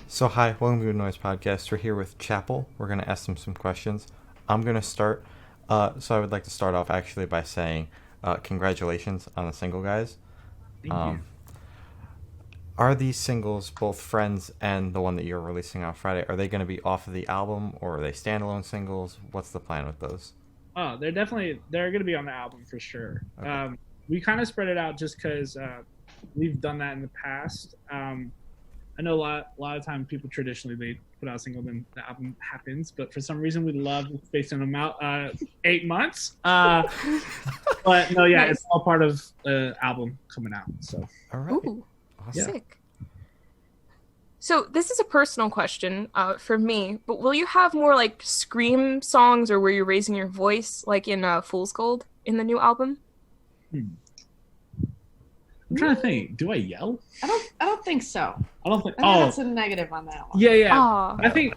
So hi, welcome to the Noise Podcast. We're here with Chapel. We're going to ask them some questions. I'm going to start. So I would like to start off actually by saying congratulations on the single, guys. Thank you. Are these singles, both Friends and the one that you're releasing on Friday, are they going to be off of the album or are they standalone singles? What's the plan with those? Oh, they're going to be on the album for sure. Okay. We kind of spread it out just because we've done that in the past. I know a lot of times people traditionally they put out a single then the album happens, but for some reason we love spacing them out 8 months. But no, yeah, Nice. it's all part of the album coming out. So All right. Ooh, Awesome. sick. So this is a personal question for me, but will you have more like scream songs or where you're raising your voice like in Fool's Gold in the new album? I'm trying to think. Do I yell? I don't think so. I don't think. I think Oh, that's a negative on that one. yeah. Aw. I think.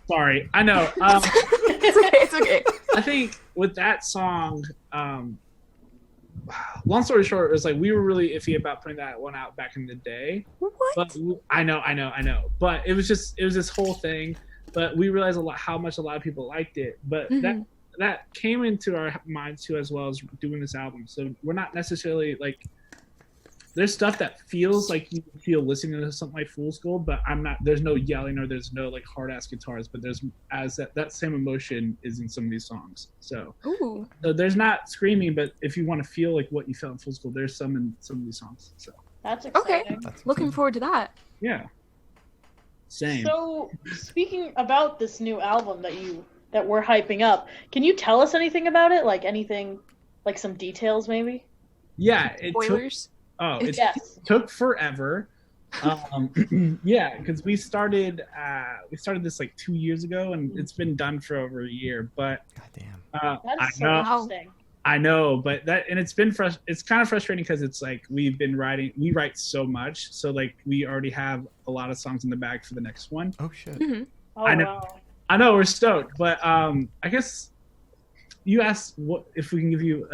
Sorry, I know. It's okay. It's okay. I think with that song, long story short, it was like we were really iffy about putting that one out back in the day. What? But I know. But it was this whole thing. But we realized how much a lot of people liked it. But Mhm. that came into our minds too, as well as doing this album. So we're not necessarily like. There's stuff that feels like you feel listening to something like Fool's Gold, but I'm not. There's no yelling or there's no like hard ass guitars, but there's that same emotion is in some of these songs. So Ooh. there's not screaming, but if you want to feel like what you felt in Fool's Gold, there's some in some of these songs. So That's Okay. exciting. That's Looking forward to that. yeah, same. So, speaking about this new album that we're hyping up, can you tell us anything about it? Like anything, like some details, maybe? Yeah, it took. Spoilers. Oh, it Yes. took forever. Yeah, because we started this like 2 years ago, and it's been done for over a year. But Goddamn. That I is so know, interesting. I know, but it's been it's kind of frustrating because it's like we write so much, so like we already have a lot of songs in the bag for the next one. Oh shit. Mhm. Oh I know. wow. I know we're stoked, but I guess you asked what if we can give you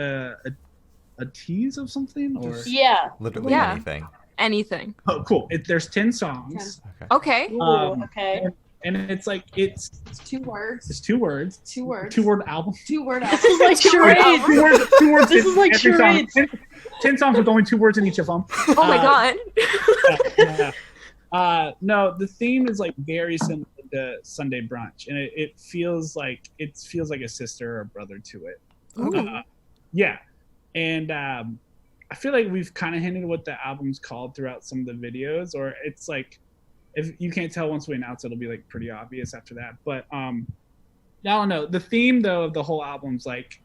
a tease of something or Yeah. Literally Yeah. anything. Anything. oh cool. There's 10 songs. Okay. Okay. Ooh, Um, okay. And it's like it's It's 2 words. 2 words. 2 words. 2-word album. 2 word This is like Two words. charades. 2 words. This is like every song. charades. 10 songs with only 2 words in each of them. Oh my god. No, the theme is like very similar to Sunday Brunch, and it feels like a sister or brother to it. Ooh. Yeah, and I feel like we've kind of hinted what the album's called throughout some of the videos, or it's like if you can't tell once we announce it, it'll be like pretty obvious after that. But I don't know. The theme though of the whole album's like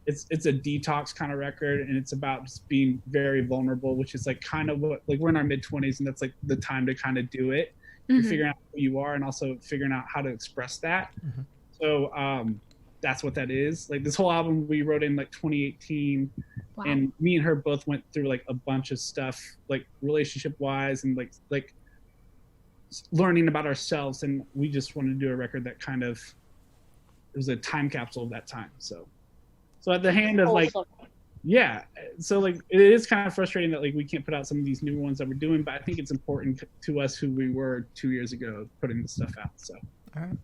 it's a detox kind of record, and it's about just being very vulnerable, which is like kind of what like we're in our mid-20s, and that's like the time to kind of do it. You're Mhm. figuring out who you are and also figuring out how to express that. Mhm. So that's what that is. Like this whole album we wrote in like 2018, Wow. and me and her both went through like a bunch of stuff, like relationship wise and like learning about ourselves, and we just wanted to do a record that kind of it was a time capsule of that time. So at the hand of like Wholesome. yeah, so like it is kind of frustrating that like we can't put out some of these new ones that we're doing, but I think it's important to us who we were 2 years ago putting this stuff out. So All right.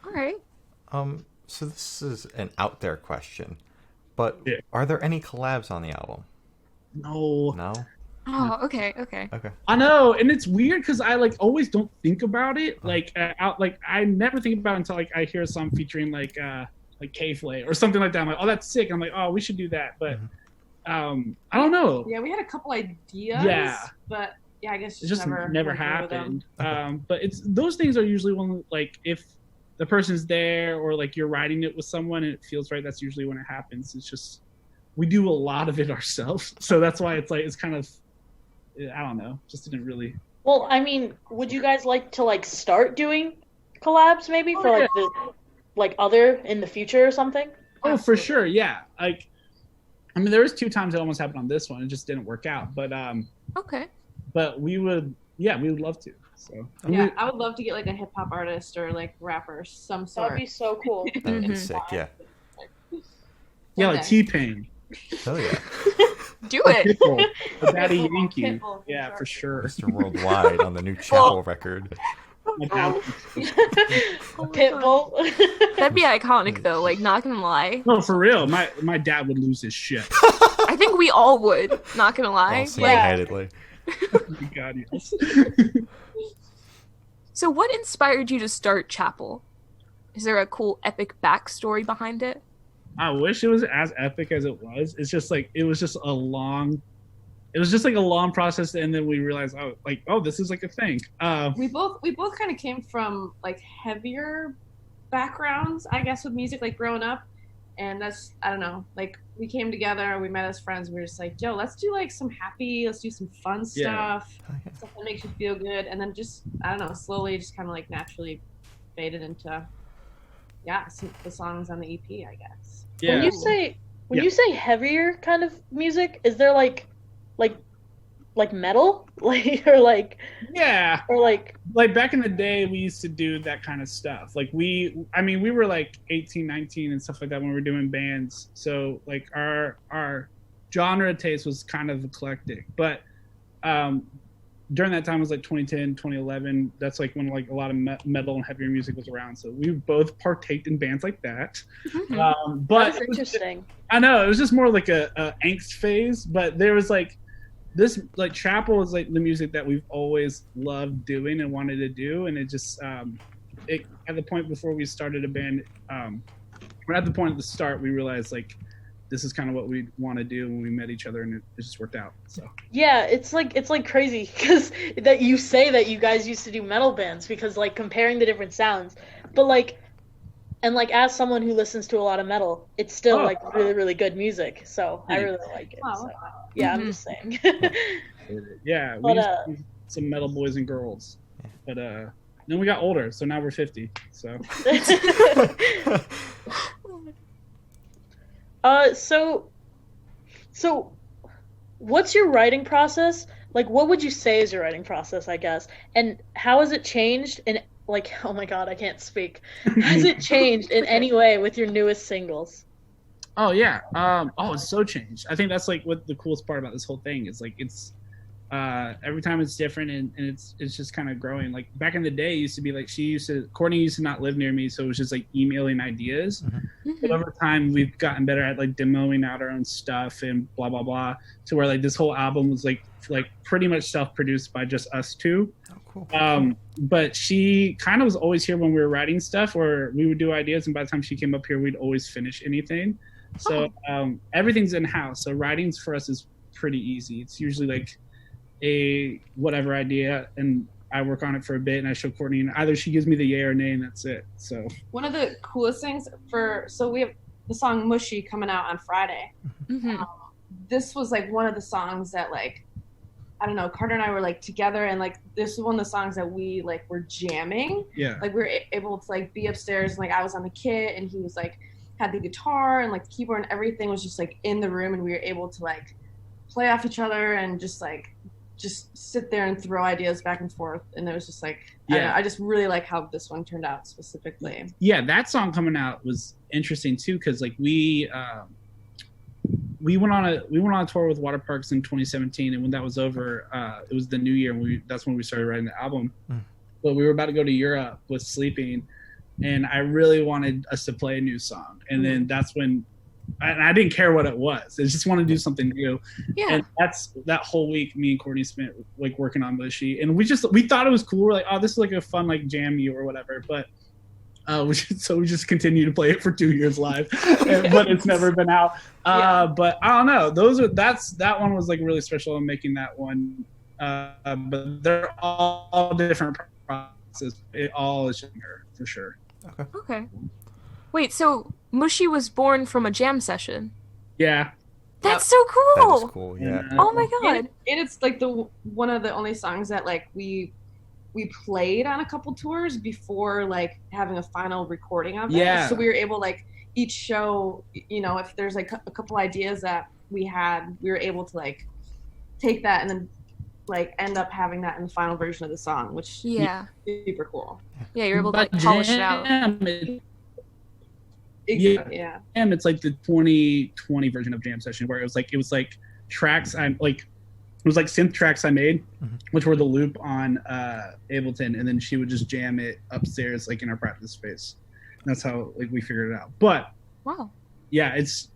All right. So this is an out there question, but Yeah. are there any collabs on the album? no, No. Oh, okay. Okay. Okay. I know, and it's weird because I like always don't think about it. Like out, like I never think about it until like I hear a song featuring like K-Flay or something like that. I'm like, oh, that's sick. I'm like, oh, we should do that. But I don't know. Yeah, we had a couple ideas. Yeah. But yeah, I guess It just never went through with them. happened. But it's those things are usually when like if the person's there or like you're writing it with someone and it feels right. That's usually when it happens. It's just we do a lot of it ourselves, so that's why it's like it's kind of I don't know. Just didn't really. Well, I mean, would you guys like to like start doing collabs maybe Oh, for like yeah. the like other in the future or something? Oh, for sure, yeah. Like, I mean, there was 2 times it almost happened on this one. It just didn't work out. Okay. But we would love to. So Yeah, I would love to get like a hip hop artist or like rapper, some That'd sort. be so cool. That'd be Mhm. sick. Yeah. yeah, like Someday. T-Pain, Hell yeah. Do it. Pitbull, or Daddy Pitbull, Yankee. Pitbull, Yeah, for sure. Mr. Worldwide on the new Chapel record. My dad would- Oh my Pitbull. That'd be iconic though, like not gonna lie. No, for real. My dad would lose his shit. I think we all would, not gonna lie. All Like, single-handedly. Oh my God, yes. so what inspired you to start Chapel? Is there a cool epic backstory behind it? I wish it was as epic as it was. It's just like it was just a long process, and then we realized, this is like a thing. We both kind of came from like heavier backgrounds, I guess, with music, like growing up, and that's, I don't know, like we came together, we met as friends, we were just like, yo, let's do like some happy, let's do some fun stuff, stuff that makes you feel good, and then just, I don't know, slowly just kind of like naturally faded into the songs on the EP, I guess. Yeah. When you say heavier kind of music, is there like metal, Yeah. or like Back in the day, we used to do that kind of stuff. Like we were like 18, 19 and stuff like that when we were doing bands. So like our genre taste was kind of eclectic. But during that time, it was like 2010, 2011. That's like when like a lot of metal and heavier music was around. So we both partaked in bands like that. But that's interesting. I know it was just more like a angst phase. But there was like this, like Chapel is like the music that we've always loved doing and wanted to do, and it just at the point before we started a band, right at the point at the start, we realized like this is kind of what we want to do when we met each other, and it just worked out. So yeah, it's like crazy because that you say that you guys used to do metal bands, because like comparing the different sounds, but like, and like as someone who listens to a lot of metal, it's still like really, really good music. So I really like it. So. Yeah, I'm just saying. Yeah, we used to be some metal boys and girls, but then we got older, so now we're 50. So. So what's your writing process? Like, what would you say is your writing process, I guess? And how has it changed? And like, oh my God, I can't speak. Has it changed in any way with your newest singles? Oh yeah. It's so changed. I think that's like what the coolest part about this whole thing is. Like it's every time it's different, and it's just kind of growing. Like back in the day, it used to be like Courtney used to not live near me, so it was just like emailing ideas. But over time, we've gotten better at like demoing out our own stuff and blah blah blah, to where like this whole album was like pretty much self-produced by just us two. Oh, cool. But she kind of was always here when we were writing stuff, or we would do ideas, and by the time she came up here, we'd always finish anything. So everything's in house. So writing's for us is pretty easy. It's usually like a whatever idea, and I work on it for a bit, and I show Courtney, and either she gives me the yay or nay, and that's it. So one of the coolest things so we have the song Mushy coming out on Friday. This was like one of the songs that like, I don't know, Carter and I were like together, and like this was one of the songs that we like were jamming. Yeah. Like we were able to like be upstairs, and like I was on the kit, and he was like had the guitar and like the keyboard, and everything was just like in the room, and we were able to like play off each other and just sit there and throw ideas back and forth. And it was just like, I just really like how this one turned out specifically. Yeah, that song coming out was interesting too, because like we went on a tour with Water Parks in 2017, and when that was over, it was the new year, and that's when we started writing the album. But we were about to go to Europe with Sleeping, and I really wanted us to play a new song, and then that's when I didn't care what it was. I just wanted to do something new. Yeah. And that's that whole week me and Courtney spent like working on Mushy, and we thought it was cool. We're like, oh, this is like a fun like jam or whatever, but we just continue to play it for 2 years live, but it's never been out. But I don't know. That one was like really special in making that one. But they're all different processes. It all is her for sure. Okay. Wait, so Mushy was born from a jam session? Yeah. That's so cool. That is cool. Yeah. Oh my God. And it's like one of the only songs that like we played on a couple tours before like having a final recording of it. Yeah. So we were able like each show, you know, if there's like a couple ideas that we had, we were able to like take that and then like end up having that in the final version of the song, which is super cool. Yeah, you're able to like polish it out. Yeah. And it's like the 2020 version of Jam Session, where it was like tracks. I'm like, was like synth tracks I made, which were the loop on Ableton, and then she would just jam it upstairs, like in our practice space. And that's how like we figured it out. But Wow. yeah, it's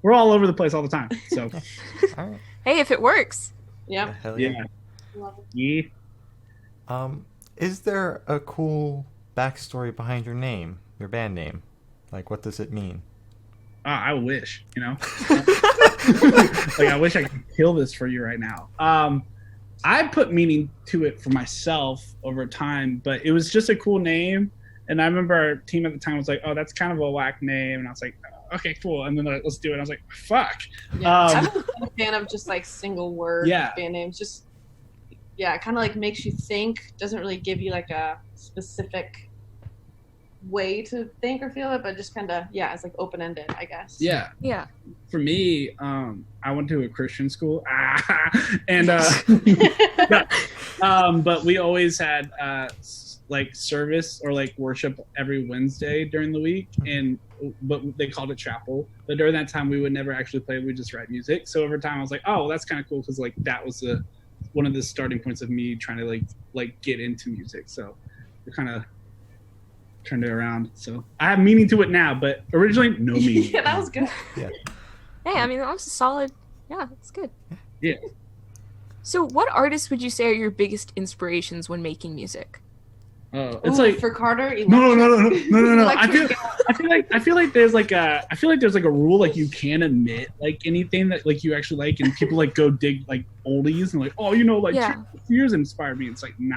we're all over the place all the time. So All right. Hey, if it works. Yeah. Hell yeah. yeah, Love it. yeah. Is there a cool backstory behind your name, your band name? Like, what does it mean? I wish, like I wish I could kill this for you right now. I put meaning to it for myself over time, but it was just a cool name. And I remember our team at the time was like, "Oh, that's kind of a whack name," and I was like, "Okay, cool." And then they're like, "Let's do it." And I was like, "Fuck." Yeah. I'm a fan of just like single word Yeah. band names. Just it kind of like makes you think. Doesn't really give you like a specific way to think or feel it, but just kind of it's like open ended, I guess. Yeah. Yeah. For me, I went to a Christian school, and but we always had like service or like worship every Wednesday during the week, but they called it chapel. But during that time, we would never actually play; we'd just write music. So over time, I was like, "Oh, well, that's kind of cool," because like that was one of the starting points of me trying to like get into music. So we kind of turned it around. So I have meaning to it now, but originally no meaning. Yeah, that was good. Hey, I mean, that was a solid. Yeah, that's good. Yeah. So, what artists would you say are your biggest inspirations when making music? It's Ooh, like for Carter. no. Electric. I feel like there's like a rule, like you can't admit like anything that like you actually like, and people like go dig like oldies and like, oh, like Fears inspired me. It's like nah,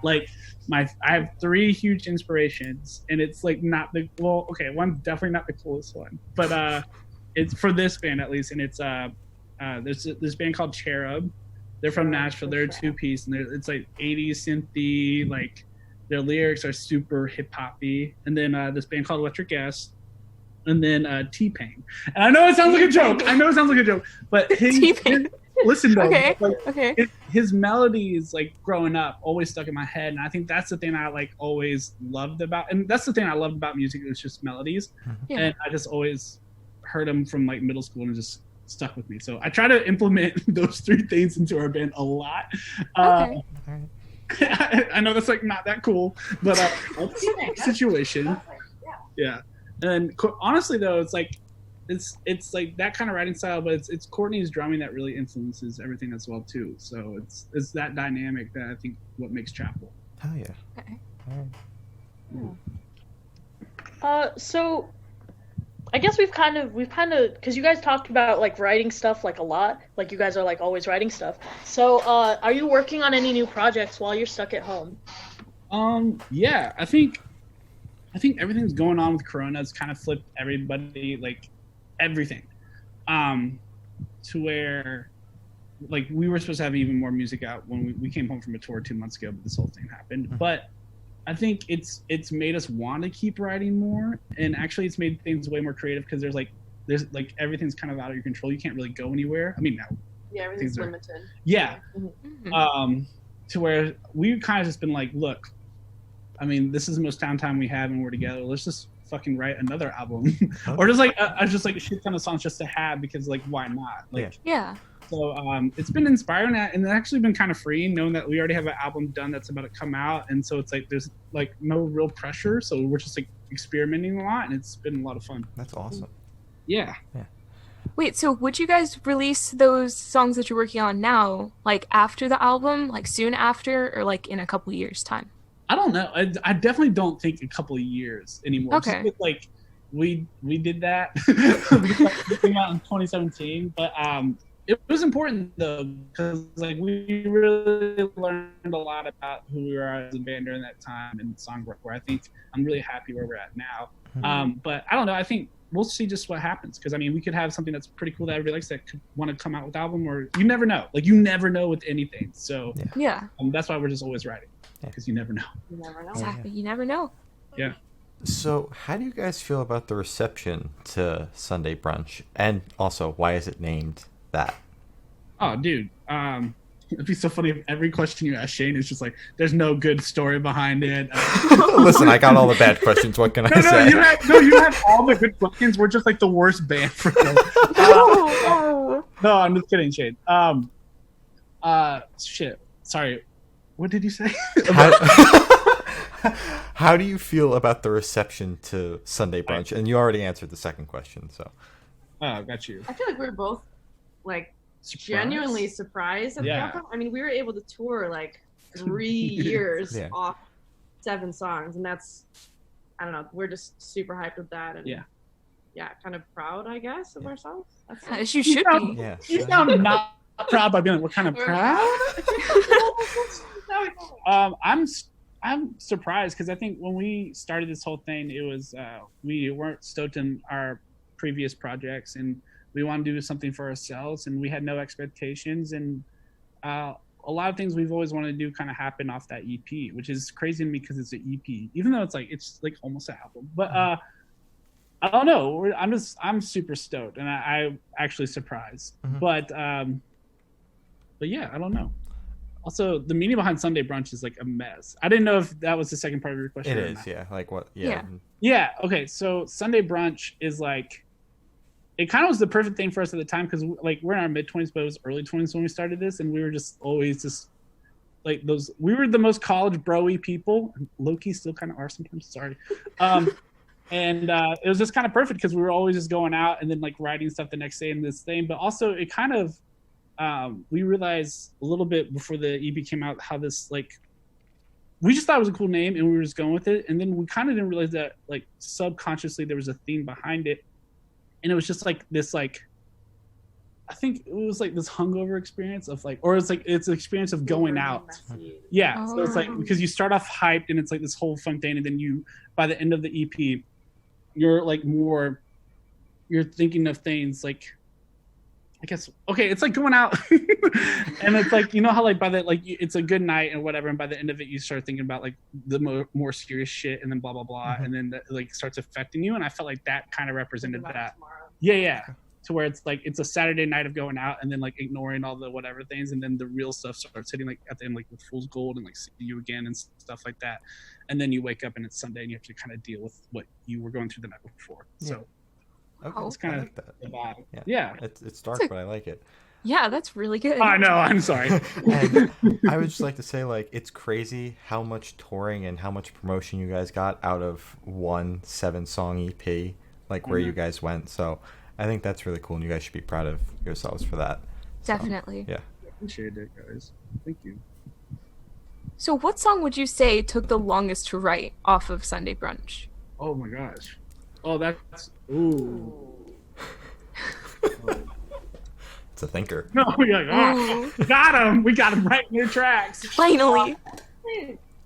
like I have 3 huge inspirations, and it's like not the one's definitely not the coolest one, but it's for this band at least, and it's there's this band called Cherub. They're from Nashville. They're a 2-piece, and it's like 80s synthy, like their lyrics are super hip hoppy. And then this band called Electric Gas, and then T-Pain. And I know it sounds like a joke. But listen though, Okay. His melodies like growing up always stuck in my head, and I think that's the thing I like always loved about, and that's the thing I loved about music, was just melodies. Yeah. And I just always heard them from like middle school and just stuck with me. So I try to implement those 3 things into our band a lot. Okay. I know that's like not that cool, but that's the situation. Yeah. And honestly though, it's like that kind of writing style, but it's Courtney's drumming that really influences everything as well too. So it's that dynamic that I think what makes Chapel. Hell yeah. Okay. All right. So I guess we've kind of because you guys talked about like writing stuff like a lot, like you guys are like always writing stuff. So are you working on any new projects while you're stuck at home? Yeah, I think everything's going on with Corona. It's kind of flipped everybody, like everything, to where like we were supposed to have even more music out when we came home from a tour 2 months ago, but this whole thing happened. But I think it's made us want to keep writing more, and actually it's made things way more creative, because there's like everything's kind of out of your control. You can't really go anywhere. I mean, now Everything's limited. Yeah. Mm-hmm. To where we've kind of just been like, look, I mean, this is the most downtime we have and we're together. Let's just fucking write another album. Or just like a shit ton of songs just to have, because like, why not? Like, Yeah. So it's been inspiring, and it's actually been kind of freeing knowing that we already have an album done that's about to come out. And so it's like there's like no real pressure. So we're just like experimenting a lot, and it's been a lot of fun. That's awesome. Yeah. Wait, so would you guys release those songs that you're working on now, like after the album, like soon after, or like in a couple years' time? I don't know. I definitely don't think a couple of years anymore. Okay. Just with, like we did that. We came out in 2017, but it was important though, because like we really learned a lot about who we were as a band during that time and songwork. Where I think I'm really happy where we're at now. But I don't know. I think we'll see just what happens, because I mean, we could have something that's pretty cool that everybody likes that could want to come out with album, or you never know. Like you never know with anything. So Yeah. that's why we're just always writing, because you never know. You never know. Exactly. You never know. Yeah. So, how do you guys feel about the reception to Sunday Brunch? And also, why is it named that? Oh, dude. It'd be so funny if every question you ask Shane is just like, there's no good story behind it. Listen, I got all the bad questions. What can I say? You have all the good questions. We're just like the worst band for them. No, I'm just kidding, Shane. Shit. Sorry. What did you say? How do you feel about the reception to Sunday Brunch? And you already answered the second question, so. Oh, got you. I feel like we were both like Surprised? genuinely surprised at the Yeah. outcome. I mean, we were able to tour like 3 years Yeah. off 7 songs, and that's, I don't know, we're just super hyped with that, and Yeah. kind of proud, I guess, of ourselves. That's it. As you should be. Yeah. You sound not proud by being like, we're kind of We're proud. proud. I'm surprised because I think when we started this whole thing, it was we weren't stoked in our previous projects, and we wanted to do something for ourselves, and we had no expectations, and a lot of things we've always wanted to do kind of happen off that EP, which is crazy to me because it's an EP, even though it's like almost an album. But I don't know. I'm super stoked, and I'm actually surprised. Mm-hmm. But yeah, I don't know. Also, the meaning behind Sunday Brunch is like a mess. I didn't know if that was the second part of your question. It or is, not. yeah. Like what? Yeah. Yeah. Okay. So Sunday Brunch is like, it kind of was the perfect thing for us at the time because like we're in our mid-20s, but it was early 20s when we started this, and we were just always just like those. We were the most college bro-y people. Low-key still kind of are sometimes. Sorry. And it was just kind of perfect because we were always just going out and then like writing stuff the next day in this thing. But also it kind of we realized a little bit before the EP came out how this like we just thought it was a cool name and we were just going with it, and then we kind of didn't realize that like subconsciously there was a theme behind it, and it was just like this like I think it was like this hungover experience of like, or it's an experience of going out. Yeah, so it's like because you start off hyped and it's like this whole fun thing, and then you by the end of the EP, you're like you're thinking of things like. I guess okay, it's like going out, and it's like you know how like by the like it's a good night and whatever, and by the end of it you start thinking about like the more serious shit, and then blah blah blah, and then that, like starts affecting you, and I felt like that kind of represented that. Yeah, to where it's like it's a Saturday night of going out and then like ignoring all the whatever things, and then the real stuff starts hitting like at the end like with Fool's Gold and like see you again and stuff like that, and then you wake up and it's Sunday and you have to kind of deal with what you were going through the night before. So. Okay, It's kind I of like that. the vibe. Yeah. Yeah. It's dark, but I like it. Yeah, that's really good. I know. I'm sorry. And I would just like to say, like, it's crazy how much touring and how much promotion you guys got out of one 7-song EP, like where you guys went. So I think that's really cool, and you guys should be proud of yourselves for that. So, Definitely. yeah. Appreciate it, guys. Thank you. So what song would you say took the longest to write off of Sunday Brunch? Oh my gosh. Oh, that's ooh. It's a thinker. No, we're like, oh, got him. We got him right in their tracks. Finally.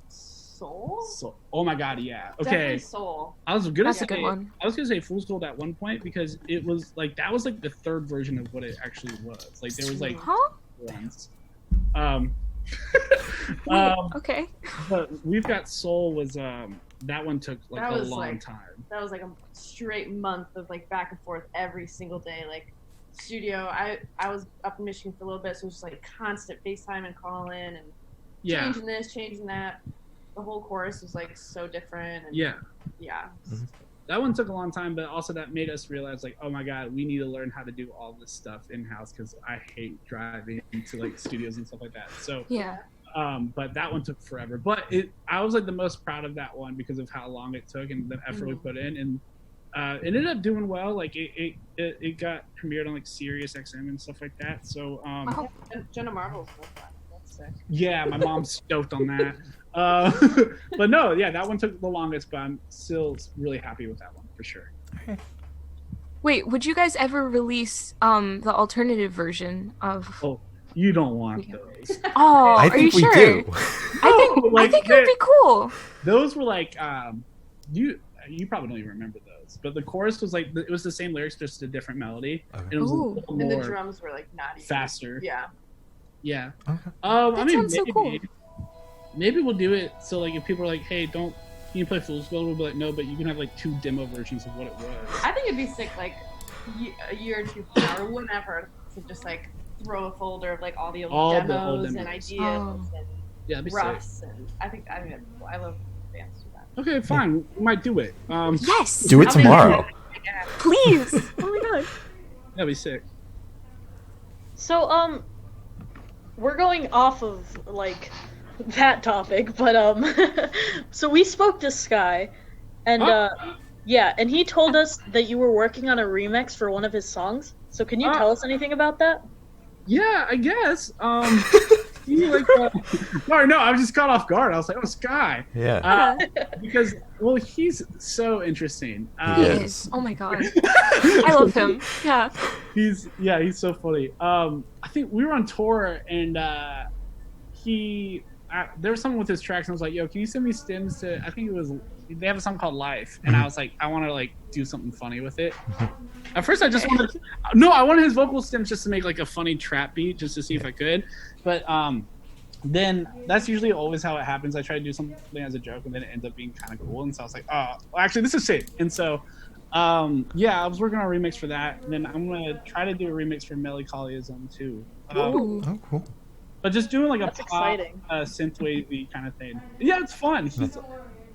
Soul? So, oh my god, yeah. Definitely Okay. Soul. I was gonna That's say a good one. I was gonna say Fool's Gold at one point because it was like that was like the third version of what it actually was. Like there was like Huh? ones. Okay. But We've Got Soul was that one took like That a was, long like, time. That was like a straight month of like back and forth every single day. Like studio, I was up in Michigan for a little bit, so it was just like constant FaceTime and calling and Yeah. changing this, changing that. The whole chorus was like so different. And Yeah. Yeah. Mhm. That one took a long time, but also that made us realize, like, oh my god, we need to learn how to do all this stuff in house because I hate driving to like studios and stuff like that. So, Yeah. but that one took forever. But I was like the most proud of that one because of how long it took and the effort we put in, and it ended up doing well. Like it got premiered on like Sirius XM and stuff like that. So, Wow. And Jenna Marbles was that. That's sick. yeah, my mom's stoked on that. But no, yeah, that one took the longest, but I'm still really happy with that one for sure. Wait, would you guys ever release the alternative version of? Oh, you don't want those. Oh, I are you think we sure? do. I think it would be cool. Those were like you probably don't even remember those, but the chorus was like it was the same lyrics, just a different melody, Okay. and it was a Ooh. little And the more drums were like not even faster. Yeah. Yeah. Okay. I mean, sounds so cool. Maybe we'll do it so like if people are like, hey, can you play Fool's Gold? We'll be like, no, but you can have like 2 demo versions of what it was. I think it'd be sick, like a year or two from now or whenever, to just like throw a folder of like all the old demos and demos. ideas Oh. and Yeah, that'd be sick. roughs, and I think that'd be cool. I love bands do that. Okay, fine. We might do it. Yes. Do it I'll make tomorrow. Yeah. Please. Oh my god. That'd be sick. So we're going off of like that topic, but so we spoke to Sky, and yeah, and he told us that you were working on a remix for one of his songs. So can you tell us anything about that? Yeah, I guess. He like, sorry, no, I was just caught off guard. I was like, oh, Sky. Yeah. Because, well, he's so interesting. He is. Oh my god. I love him. Yeah. He's so funny. I think we were on tour and there was someone with his tracks and I was like, yo, can you send me stems to, I think it was, they have a song called Life, and I was like, I want to like do something funny with it. At first I just I wanted his vocal stems just to make like a funny trap beat just to see if I could, but then that's usually always how it happens. I try to do something as a joke and then it ends up being kind of cool, and so I was like, oh, well, actually this is sick. And so yeah, I was working on a remix for that, and then I'm gonna try to do a remix for Melancholyism too. Oh, cool. But just doing like That's a pop synthwave kind of thing. Yeah, it's fun.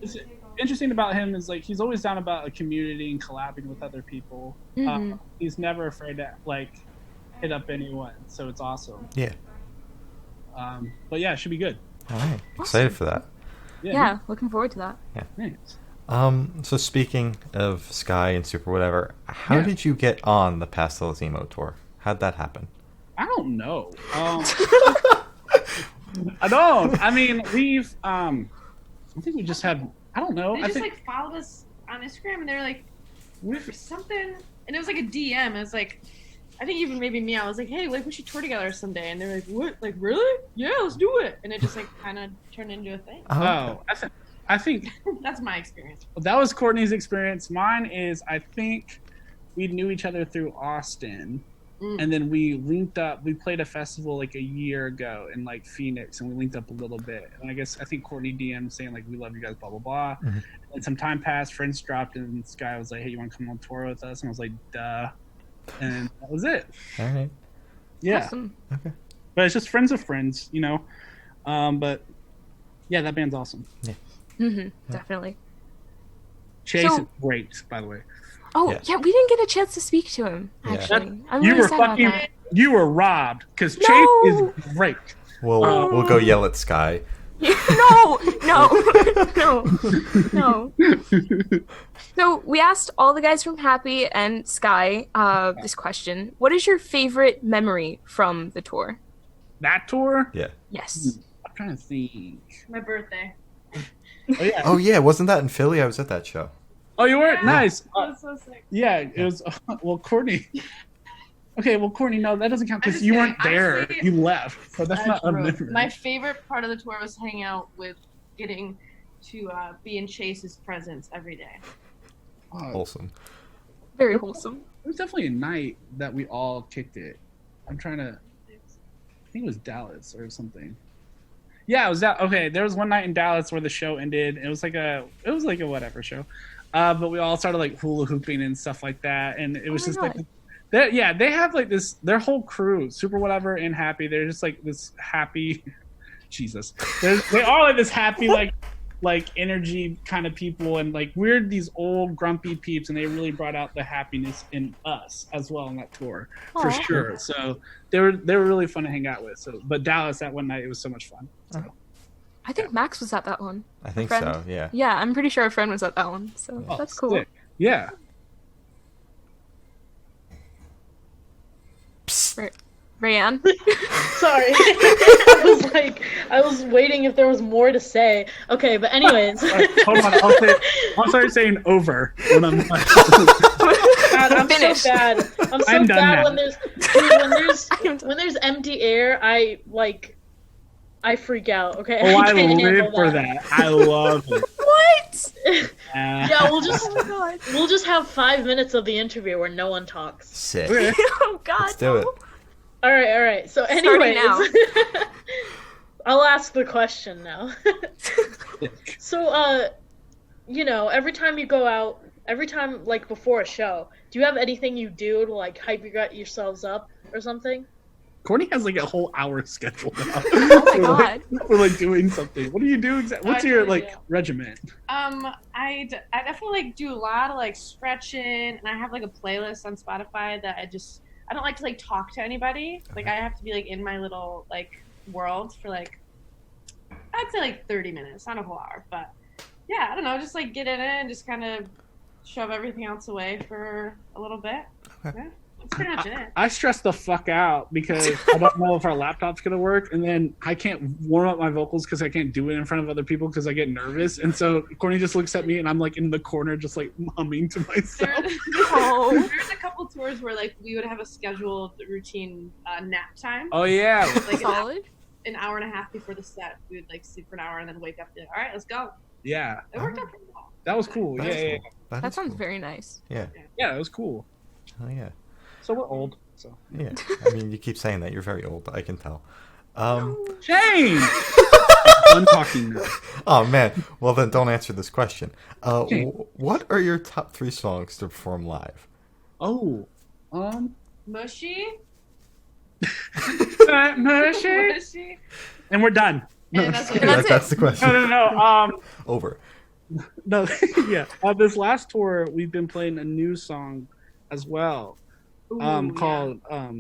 It's interesting about him is like he's always down about a community and collabing with other people. He's never afraid to like hit up anyone, so it's awesome. Yeah. But yeah, it should be good. All right. Excited for that. Yeah, looking forward to that. Yeah. Thanks. So speaking of Sky and Super whatever, how did you get on the Pastel Zemo tour? How'd that happen? I don't know. I don't. I mean, we've I think we just had. I don't know. They I just think like followed us on Instagram, and they're like, something, and it was like a DM. It was like, I think even maybe me. I was like, hey, like we should tour together someday, and they're like, what? Like really? Yeah, let's do it. And it just like kind of turned into a thing. Oh, I think that's my experience. That was Courtney's experience. Mine is I think we knew each other through Austin. And then we linked up. We played a festival like a year ago in like Phoenix, and we linked up a little bit. And I think Courtney DM'd saying like, "We love you guys," blah blah blah. And some time passed. Friends dropped, and Sky was like, "Hey, you want to come on tour with us?" And I was like, "Duh." And that was it. All right. Yeah. Awesome. Okay. But it's just friends of friends, you know. But yeah, that band's awesome. Yeah. Definitely. Chase is great, by the way. Oh yeah, we didn't get a chance to speak to him. Actually, I'm You really were sad about fucking. that. You were robbed because No! Chase is great. We'll go yell at Sky. No. So we asked all the guys from Happy and Sky this question: what is your favorite memory from the tour? That tour? Yeah. Yes. I'm trying to think. My birthday. Oh yeah. Oh yeah, wasn't that in Philly? I was at that show. Oh, you were? Nice. That was so sick. Yeah, it was. Well, Courtney. Okay, well, Courtney, no, that doesn't count I'm because just you kidding. weren't there. Honestly, You left, so that's not a memory. My favorite part of the tour was hanging out with, getting to be in Chase's presence every day. Wholesome. Very wholesome. It was definitely a night that we all kicked it. I'm trying to. I think it was Dallas or something. Yeah, it was that. Okay, there was one night in Dallas where the show ended. It was like a whatever show, but we all started like hula hooping and stuff like that, and it was just like, they have like this. Their whole crew, Super Whatever and Happy, they're just like this happy. Jesus, they are like this happy like energy kind of people, and like we're these old grumpy peeps, and they really brought out the happiness in us as well on that tour for sure. So they were really fun to hang out with. So, but Dallas that one night, it was so much fun. So. I think Max was at that one. I think Friend. so. Yeah. Yeah, I'm pretty sure a friend was at that one. So that's cool. Sick. Yeah. Rayanne. Sorry. I was waiting if there was more to say. Okay, but anyways. Hold on, I'll start saying over when I'm God, I'm Finished. so bad. I'm so I'm done bad now. when there's empty air. I freak out. Okay. Oh, I can't live handle for that. I love it. What? Yeah, we'll Oh just have 5 minutes of the interview where no one talks. Sick. Okay. oh God. Let's do it. All right. So Starting anyways, now. I'll ask the question now. So, every time you go out, like before a show, do you have anything you do to like hype yourselves up or something? Courtney has like a whole hour scheduled now. Oh my God. We're like doing something. What do you do exactly? What's your like regiment? I definitely like do a lot of like stretching, and I have like a playlist on Spotify that I don't like to like talk to anybody. Like I have to be like in my little like World for like, I'd say like 30 minutes, not a whole hour, but yeah, I don't know, just like get in it and just kind of shove everything else away for a little bit. Okay. Yeah, that's pretty much it. I stress the fuck out because I don't know if our laptop's gonna work, and then I can't warm up my vocals because I can't do it in front of other people because I get nervous. And so Courtney just looks at me, and I'm like in the corner, just like humming to myself. There's a couple tours where like we would have a scheduled routine nap time. Oh yeah, Like Solid. an hour and a half before the set, we would like sleep for an hour and then wake up to, all right, let's go. yeah, It worked out pretty well. that was cool. That's Yeah, cool. yeah, That is sounds cool. very nice. Yeah. yeah, it was cool. Oh yeah. So we're old. So Yeah. I mean, you keep saying that. You're very old. I can tell. Shane. I'm talking now. Oh man. Well then, don't answer this question. What are your top 3 songs to perform live? Oh, Mushy? Mushy. Mushy? And we're done. No, And that's Okay, it. That's it. that's the question. no. Over. No, yeah. This last tour, we've been playing a new song as well, Ooh, called yeah.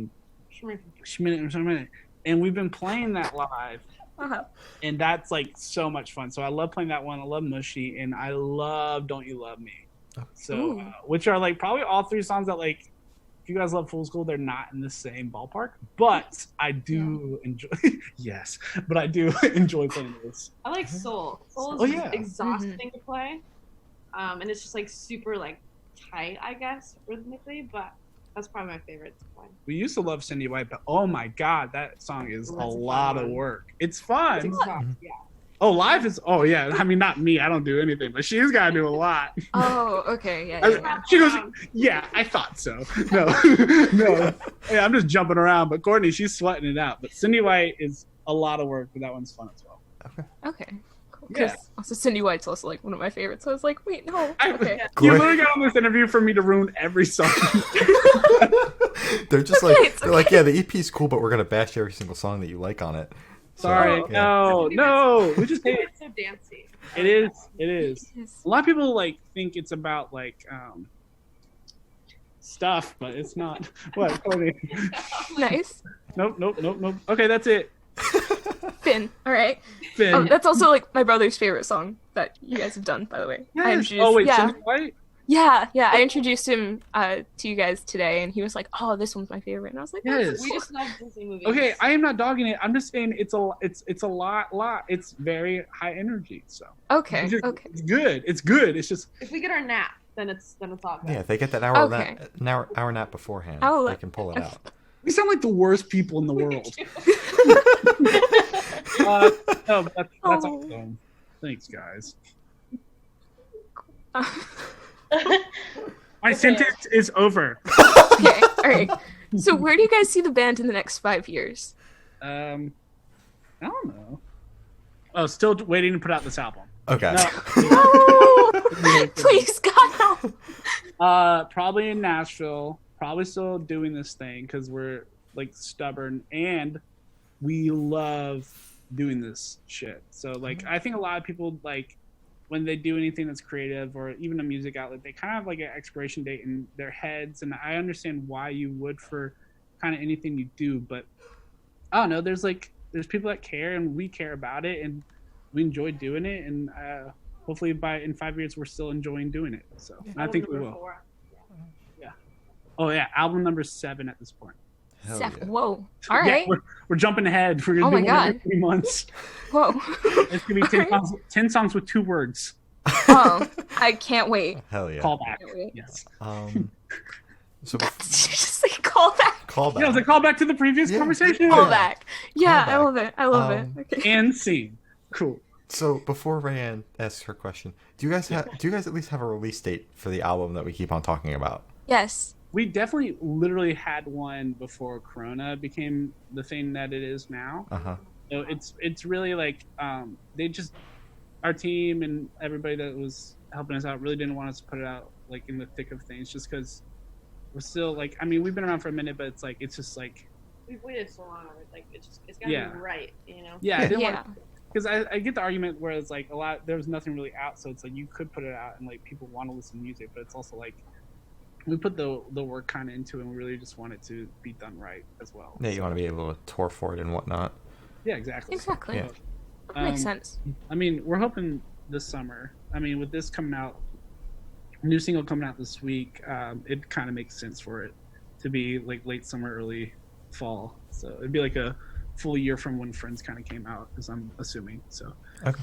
Schminute, and we've been playing that live, Uh-huh. and that's like so much fun. So I love playing that one. I love Mushy, and I love Don't You Love Me. So, Ooh. which are like probably all 3 songs that like, if you guys love Fool's Gold, they're not in the same ballpark, but I do enjoy. Yes, but I do enjoy playing this. I like Soul. Soul Oh, is yeah. exhausting to play. And it's just like super like tight, I guess, rhythmically, but that's probably my favorite to play. We used to love Cindy White, but oh my god, that song is Ooh, a that's a lot fun of one. work. It's fun. It's exhausting, yeah. Oh, live is. Oh yeah. I mean, not me. I don't do anything, but she's got to do a lot. Oh, okay. Yeah. She goes, yeah, I thought so. No, no. Yeah, I'm just jumping around. But Courtney, she's sweating it out. But Cindy White is a lot of work, but that one's fun as well. Okay. Cool. Yeah. Because also Cindy White's also like one of my favorites. So I was like, wait, no. I- Okay. You literally got on this interview for me to ruin every song. They're just Okay, like, it's they're like, yeah, the EP's cool, but we're gonna bash every single song that you like on it. So, Sorry, yeah. no. We just hate it. It's so dancey. It is. It is. Yes. A lot of people like think it's about like stuff, but it's not. What, Courtney? Nice. Nope. Okay, that's it. Finn. All right. Finn. Oh, that's also like my brother's favorite song that you guys have done, by the way. I Yes. introduced, Oh wait, yeah, Cindy White? yeah. I introduced him to you guys today, and he was like, "Oh, this one's my favorite," and I was like, Yes. We just love Disney movies. Okay, I am not dogging it. I'm just saying it's a lot. It's very high energy. So "Okay, it's just- okay." it's good. It's good. It's just If we get our nap, then it's all good. Yeah, if they get that hour Okay. hour nap beforehand, I'll they let- can pull it out. we sound like the worst people in the world. No, but that's Oh. awesome. Thanks, guys. My sentence is over. Okay, all right. So, where do you guys see the band in the next 5 years? I don't know. Oh, still waiting to put out this album. Okay. No. Please, God, no. Probably in Nashville. Probably still doing this thing because we're like stubborn and we love doing this shit. So like, I think a lot of people like when they do anything that's creative or even a music outlet, they kind of have like an expiration date in their heads. And I understand why you would for kind of anything you do, but I don't know. There's people that care and we care about it and we enjoy doing it. And hopefully in 5 years, we're still enjoying doing it. So I think we will. 4. Oh yeah, album number 7 at this point. Hell Seth, yeah. whoa. All Yeah, right. we're jumping ahead. We're Oh gonna my do one every God. 3 months. Whoa. It's gonna be 10 Alright. songs, 10 songs with 2 words. Oh, I can't wait. Hell yeah. Call back. Can't wait. Yes. So Just like call back. call back. Yeah, it was a call back to the previous Yeah. conversation. Call back. Yeah, Call I love it. I love Um, it. Okay. And scene. Cool. So before Rayanne asks her question, do you guys at least have a release date for the album that we keep on talking about? Yes. We definitely literally had one before Corona became the thing that it is now. Uh-huh. So it's really like they just our team and everybody that was helping us out really didn't want us to put it out like in the thick of things just because we're still like we've been around for a minute but it's just like We've waited so long. Like it's gotta Yeah. be right, you know. yeah I didn't Yeah. want because I get the argument where it's like there was nothing really out so it's like you could put it out and like people want to listen to music but it's also like we put the work kind of into it and we really just want it to be done right as well. Yeah, you want to be able to tour for it and whatnot. Yeah, exactly. Exactly. Yeah. That makes sense. I mean, we're hoping this summer. I mean, with this coming out, new single coming out this week, it kind of makes sense for it to be like late summer, early fall. So it'd be like a full year from when Friends kind of came out, as I'm assuming. So. Okay.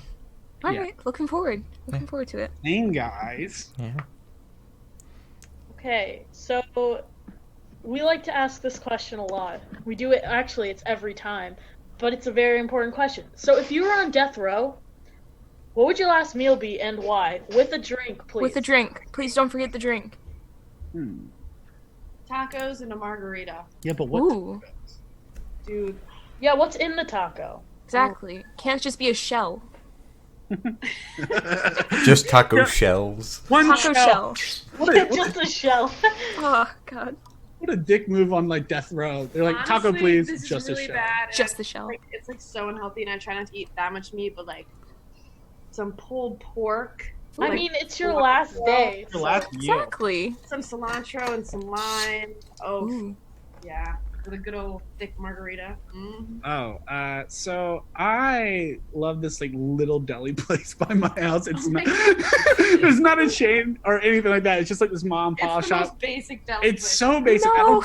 All yeah. right, looking forward forward to it. Same guys. Yeah. Okay, so we like to ask this question a lot. We do it, actually, it's every time, but it's a very important question. So if you were on death row, what would your last meal be and why? With a drink, please. With a drink. Please don't forget the drink. Tacos and a margarita. Yeah, but what? Ooh, Dude. Yeah, what's in the taco? exactly. Can't just be a shell. Just taco shells. One Taco shell. Just a shell. Oh, God. What a dick move on like death row. They're like, taco, Honestly, please. This Just is really a shell. bad. Just the shell. Like, it's like so unhealthy, and I try not to eat that much meat, but like some pulled pork. I like, mean, it's your last day. Your last meal. Exactly. some cilantro and some lime. Oh, Ooh. yeah. With a good old thick margarita. Oh, so I love this like little deli place by my house. It's not, it's not a chain or anything like that. It's just like this mom and pop It's the shop. most basic deli. It's place. so basic. No.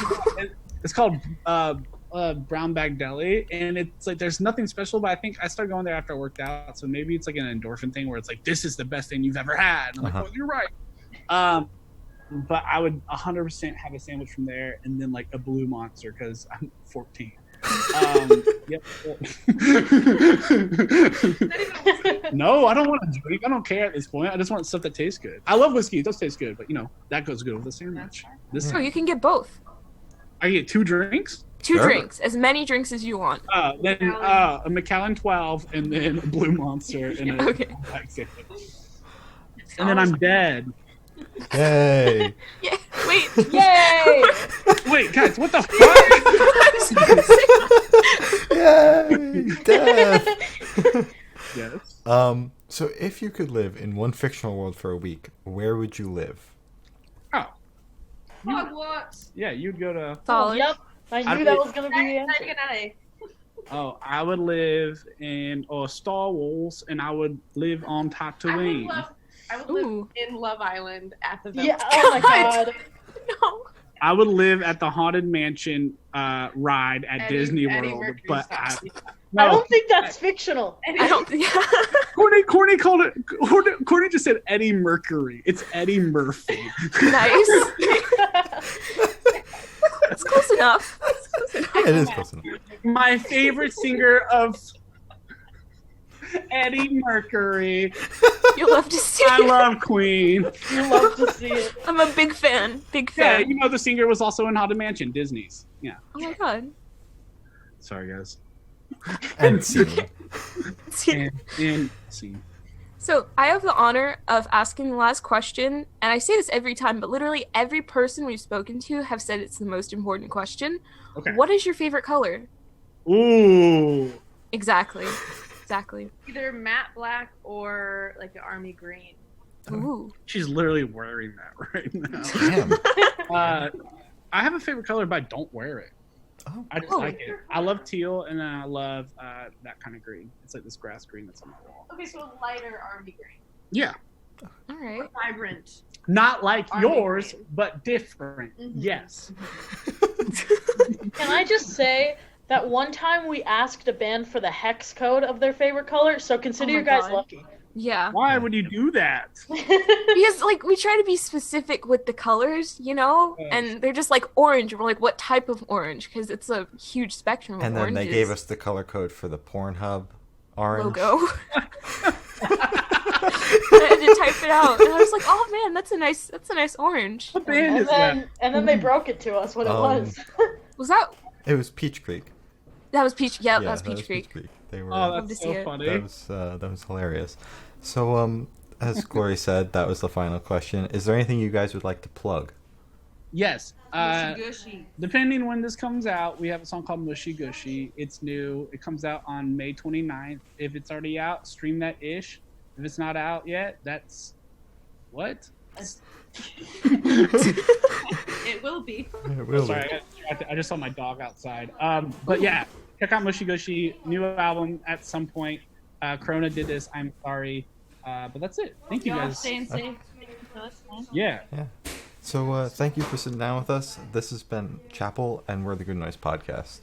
It's called Brown Bag Deli, and it's like there's nothing special. But I think I started going there after I worked out, so maybe it's like an endorphin thing where it's like this is the best thing you've ever had. And I'm like, oh, you're right. But I would 100% have a sandwich from there, and then like a Blue Monster because I'm 14. Yep. No, I don't want to drink. I don't care at this point. I just want stuff that tastes good. I love whiskey. It does taste good, but you know that goes good with a sandwich. This Oh, you can get both. I get 2 drinks. 2 Sure. drinks. As many drinks as you want. Then a Macallan 12, and then a Blue Monster, and a Okay. and then I'm dead. Yay. Yeah. Wait. Yay! Wait, guys, what the fuck? Yay. Death. Yes. So if you could live in one fictional world for a week, where would you live? Oh, Hogwarts. yeah, you'd go to. Solid. Yep, I I'd knew that be- was gonna be the answer. Second A. Oh, I would live in Star Wars, and I would live on Tatooine. I would live Ooh. in Love Island at the village. Yeah. Oh my god. No. I would live at the Haunted Mansion ride at Eddie- Disney Eddie World, Mercury but style. I no. don't think that's fictional. I don't think. Courtney called it. Courtney just said Eddie Mercury. It's Eddie Murphy. Nice. That's close enough. That's close enough. It is close enough. My favorite singer of Eddie Mercury. You'll love to see I it. love Queen. You love to see it. I'm a big fan. Big Yeah, fan. you know the singer was also in Haunted Mansion, Disney's. Yeah. Oh my god. Sorry, guys. And scene. And scene. So I have the honor of asking the last question, and I say this every time, but literally every person we've spoken to have said it's the most important question. Okay. What is your favorite color? Ooh. Exactly. Exactly. Either matte black or like the army green. Ooh. She's literally wearing that right now. Damn. I have a favorite color, but I don't wear it. Oh. I just Oh. like it. I love teal, and then I love that kind of green. It's like this grass green that's on my wall. Okay, so a lighter army green. Yeah. All right. Vibrant. Not like Army yours, green. but different. Mhm. Yes. Can I just say that one time we asked a band for the hex code of their favorite color, so consider Oh my you guys God. lucky. Yeah. Why would you do that? Because like we try to be specific with the colors, you know, Yes. and they're just like orange. We're like, what type of orange? Because it's a huge spectrum of And then oranges. they gave us the color code for the Pornhub orange. logo. I had to type it out, and I was like, "Oh man, that's a nice orange." What band is that? And then they broke it to us what it was. Was that It was Peach Creek. that was Peach? Yeah, Yeah, that was Peach Creek. They were. Oh, Love to that's see so it. funny. that was hilarious. So, as Glory said, that was the final question. Is there anything you guys would like to plug? Yes. Gushy gushy. Depending when this comes out, we have a song called Mushy Gushy. It's new. It comes out on May 29th. If it's already out, stream that ish. If it's not out yet, that's what? It will be. It will be. Sorry, I just saw my dog outside. But yeah, check out Mushy Gushy, new album at some point. Corona did this. I'm sorry, but that's it. Thank you Y'all guys. staying safe. Thank you for listening. Yeah. So thank you for sitting down with us. This has been Chapel, and we're the Good Noise Podcast.